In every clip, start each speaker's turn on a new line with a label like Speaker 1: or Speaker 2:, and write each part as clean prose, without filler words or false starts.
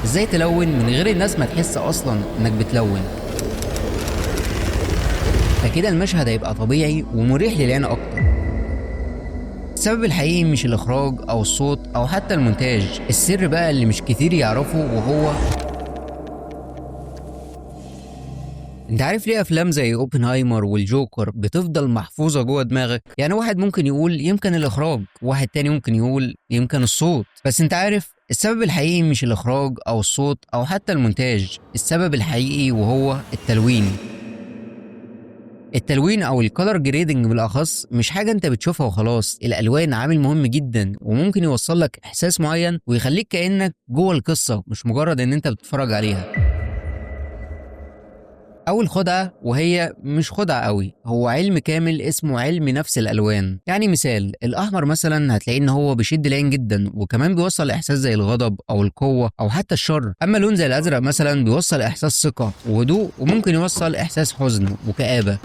Speaker 1: ازاي تلون من غير الناس ما تحس اصلا انك بتلون؟ فكده المشهد هيبقى طبيعي ومريح للعين اكتر. السبب الحقيقي مش الاخراج او الصوت او حتى المونتاج، السر بقى اللي مش كتير يعرفه وهو انت عارف ليه افلام زي اوبنهايمر والجوكر بتفضل محفوظه جوه دماغك؟ يعني واحد ممكن يقول يمكن الاخراج، واحد تاني ممكن يقول يمكن الصوت، بس انت عارف السبب الحقيقي مش الاخراج او الصوت او حتى المونتاج، السبب الحقيقي وهو التلوين. التلوين او الكالر جريدنج بالاخص مش حاجه انت بتشوفها وخلاص، الالوان عامل مهم جدا وممكن يوصل لك احساس معين ويخليك كانك جوه القصه مش مجرد ان انت بتتفرج عليها. أول خدعة، وهي مش خدعة قوي، هو علم كامل اسمه علم نفس الألوان. يعني مثال الأحمر مثلا هتلاقي إن هو بيشد العين جدا وكمان بيوصل إحساس زي الغضب أو القوة أو حتى الشر، أما لون زي الأزرق مثلا بيوصل إحساس ثقة وهدوء وممكن يوصل إحساس حزن وكآبة.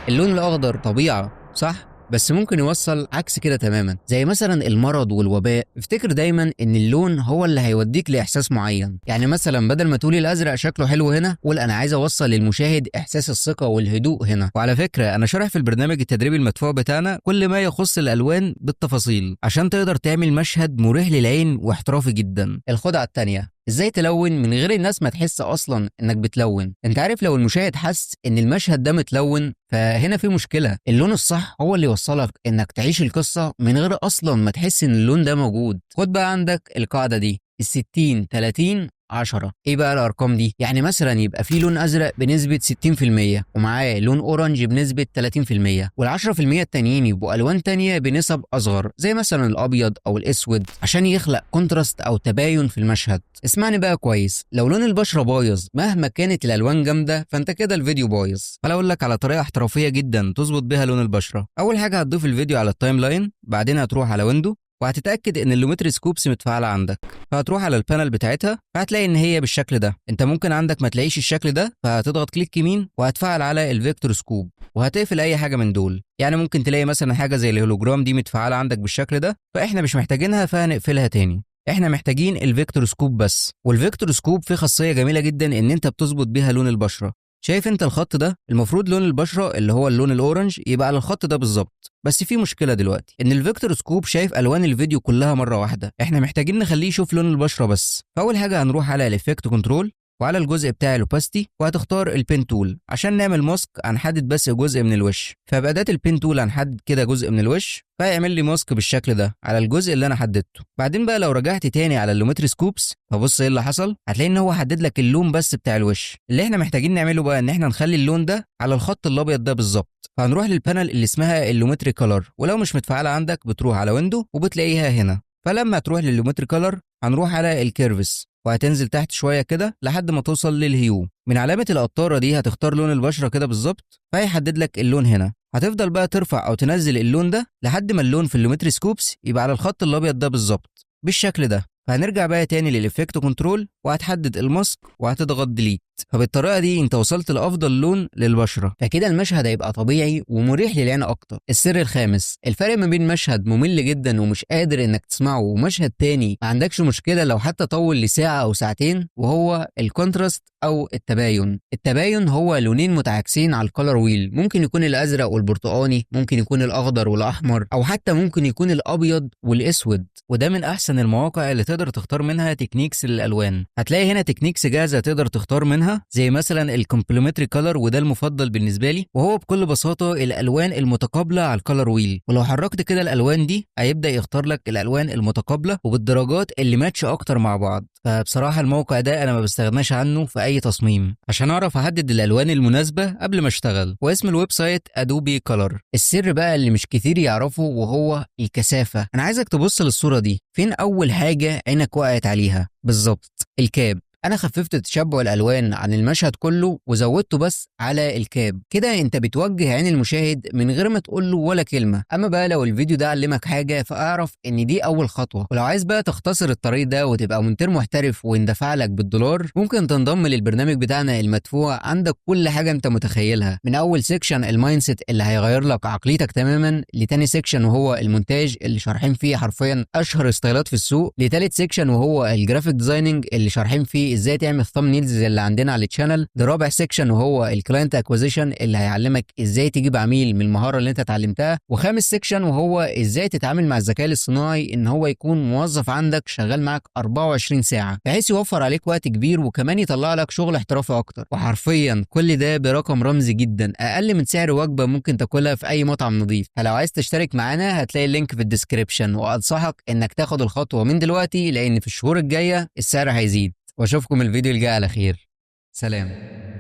Speaker 1: اللون الأخضر طبيعة صح؟ بس ممكن يوصل عكس كده تماما، زي مثلا المرض والوباء. افتكر دايما ان اللون هو اللي هيوديك لاحساس معين. يعني مثلا بدل ما تقولي الازرق شكله حلو هنا، قول انا عايز اوصل للمشاهد احساس الثقه والهدوء هنا. وعلى فكره انا شارح في البرنامج التدريبي المدفوع بتاعنا كل ما يخص الالوان بالتفاصيل عشان تقدر تعمل مشهد مريح للعين واحترافي جدا. الخدعه الثانيه، ازاي تلون من غير الناس ما تحس اصلا انك بتلون؟ انت عارف لو المشاهد حس ان المشهد ده متلون فهنا في مشكله. اللون الصح هو اللي يوصلك انك تعيش القصه من غير اصلا ما تحس ان اللون ده موجود. خد بقى عندك القاعده دي، ال60 30 10. ايه بقى الارقام دي؟ يعني مثلا يبقى في لون ازرق بنسبه 60% ومعاه لون اورنج بنسبه 30%، وال10% التانيين يبقوا الوان تانية بنسب اصغر زي مثلا الابيض او الاسود عشان يخلق كونتراست او تباين في المشهد. اسمعني بقى كويس، لو لون البشره بايظ مهما كانت الالوان جامده فانت كده الفيديو بايظ. فانا اقول لك على طريقه احترافيه جدا تظبط بيها لون البشره. اول حاجه هتضيف الفيديو على التايم لاين، بعدين هتروح على ويندو وهتتاكد ان اللومتري سكوبس متفعله عندك، فهتروح على البانل بتاعتها فهتلاقي ان هي بالشكل ده. انت ممكن عندك ما تلاقيش الشكل ده فهتضغط كليك يمين وهتفعل على الفيكتور سكوب وهتقفل اي حاجه من دول. يعني ممكن تلاقي مثلا حاجه زي الهولوجرام دي متفعله عندك بالشكل ده فاحنا مش محتاجينها فهنقفلها تاني. احنا محتاجين الفيكتور سكوب بس، والفيكتور سكوب فيه خاصيه جميله جدا ان انت بتظبط بيها لون البشره. شايف انت الخط ده؟ المفروض لون البشره اللي هو اللون الاورنج يبقى على الخط ده بالظبط، بس في مشكله دلوقتي ان الفيكتور سكوب شايف الوان الفيديو كلها مره واحده، احنا محتاجين نخليه يشوف لون البشره بس. فاول حاجه هنروح على الافكت كنترول وعلى الجزء بتاع الاوباستي وهتختار البين تول. عشان نعمل ماسك هنحدد بس جزء من الوش، فبأداة البين تول هنحدد كده جزء من الوش فهيعمل لي ماسك بالشكل ده على الجزء اللي انا حددته. بعدين بقى لو رجعت تاني على اللومتري سكوبس فبص ايه اللي حصل، هتلاقي ان هو حدد لك اللون بس بتاع الوش. اللي احنا محتاجين نعمله بقى ان احنا نخلي اللون ده على الخط الابيض ده بالظبط، فهنروح للبانل اللي اسمها اللومتري كلر، ولو مش متفعله عندك بتروح على ويندو وبتلاقيها هنا. فلما تروح لللومتري كلر هنروح على الكيرفس وهتنزل تحت شويه كده لحد ما توصل للهيو. من علامه القطاره دي هتختار لون البشره كده بالظبط فهيحدد لك اللون هنا. هتفضل بقى ترفع او تنزل اللون ده لحد ما اللون في اللومتري سكوبس يبقى على الخط الابيض ده بالظبط بالشكل ده. فهنرجع بقى تاني للإفكت كنترول وهتحدد الماسك وهتضغط ديليت. فبالطريقه دي انت وصلت لافضل لون للبشره، فكده المشهد هيبقى طبيعي ومريح للعين اكتر. السر الخامس، الفرق ما بين مشهد ممل جدا ومش قادر انك تسمعه ومشهد تاني ما عندكش مشكله لو حتى طول لساعه او ساعتين، وهو الكونتراست او التباين. التباين هو لونين متعاكسين على الكالر ويل، ممكن يكون الازرق والبرتقاني، ممكن يكون الاخضر والاحمر، او حتى ممكن يكون الابيض والاسود. وده من احسن المواقع اللي تقدر تختار منها تكنيكس للالوان. هتلاقي هنا تكنيكس جاهزه تقدر تختار منها زي مثلا الكومبلمنتري كلر، وده المفضل بالنسبه لي، وهو بكل بساطه الالوان المتقابله على الكلر ويل. ولو حركت كده الالوان دي هيبدا يختار لك الالوان المتقابله وبالدرجات اللي ماتش اكتر مع بعض. فبصراحه الموقع ده انا ما بستغناش عنه في اي تصميم عشان اعرف احدد الالوان المناسبه قبل ما اشتغل. واسم الويب سايت ادوبي كلر. السر بقى اللي مش كتير يعرفه وهو الكثافه. انا عايزك تبص للصوره دي، فين اول حاجه عينك وقعت عليها؟ بالظبط الكاب. انا خففت تشبع الالوان عن المشهد كله وزودته بس على الكاب، كده انت بتوجه عين المشاهد من غير ما تقول له ولا كلمه. اما بقى لو الفيديو ده علمك حاجه فاعرف ان دي اول خطوه، ولو عايز بقى تختصر الطريق ده وتبقى مونتير محترف ويندفع لك بالدولار ممكن تنضم للبرنامج بتاعنا المدفوع. عندك كل حاجه انت متخيلها، من اول سيكشن المايند سيت اللي هيغير لك عقليتك تماما، لتاني سيكشن وهو المونتاج اللي شارحين فيه حرفيا اشهر ستايلات في السوق، لتالت سيكشن وهو الجرافيك ديزايننج اللي شارحين فيه ازاي تعمل ثامب زي اللي عندنا على الشانل، لرابع سيكشن وهو الكلاينت اكوزيشن اللي هيعلمك ازاي تجيب عميل من المهاره اللي انت اتعلمتها، وخامس سيكشن وهو ازاي تتعامل مع الذكاء الاصطناعي ان هو يكون موظف عندك شغال معاك 24 ساعه بحيث يوفر عليك وقت كبير وكمان يطلع لك شغل احترافي اكتر. وحرفيا كل ده برقم رمزي جدا، اقل من سعر وجبه ممكن تاكلها في اي مطعم نظيف. فلو عايز تشترك معانا هتلاقي اللينك في الديسكريبشن، وانصحك انك تاخد الخطوه من دلوقتي لان في الشهور الجايه السعر هيزيد. واشوفكم الفيديو الجاي على خير. سلام.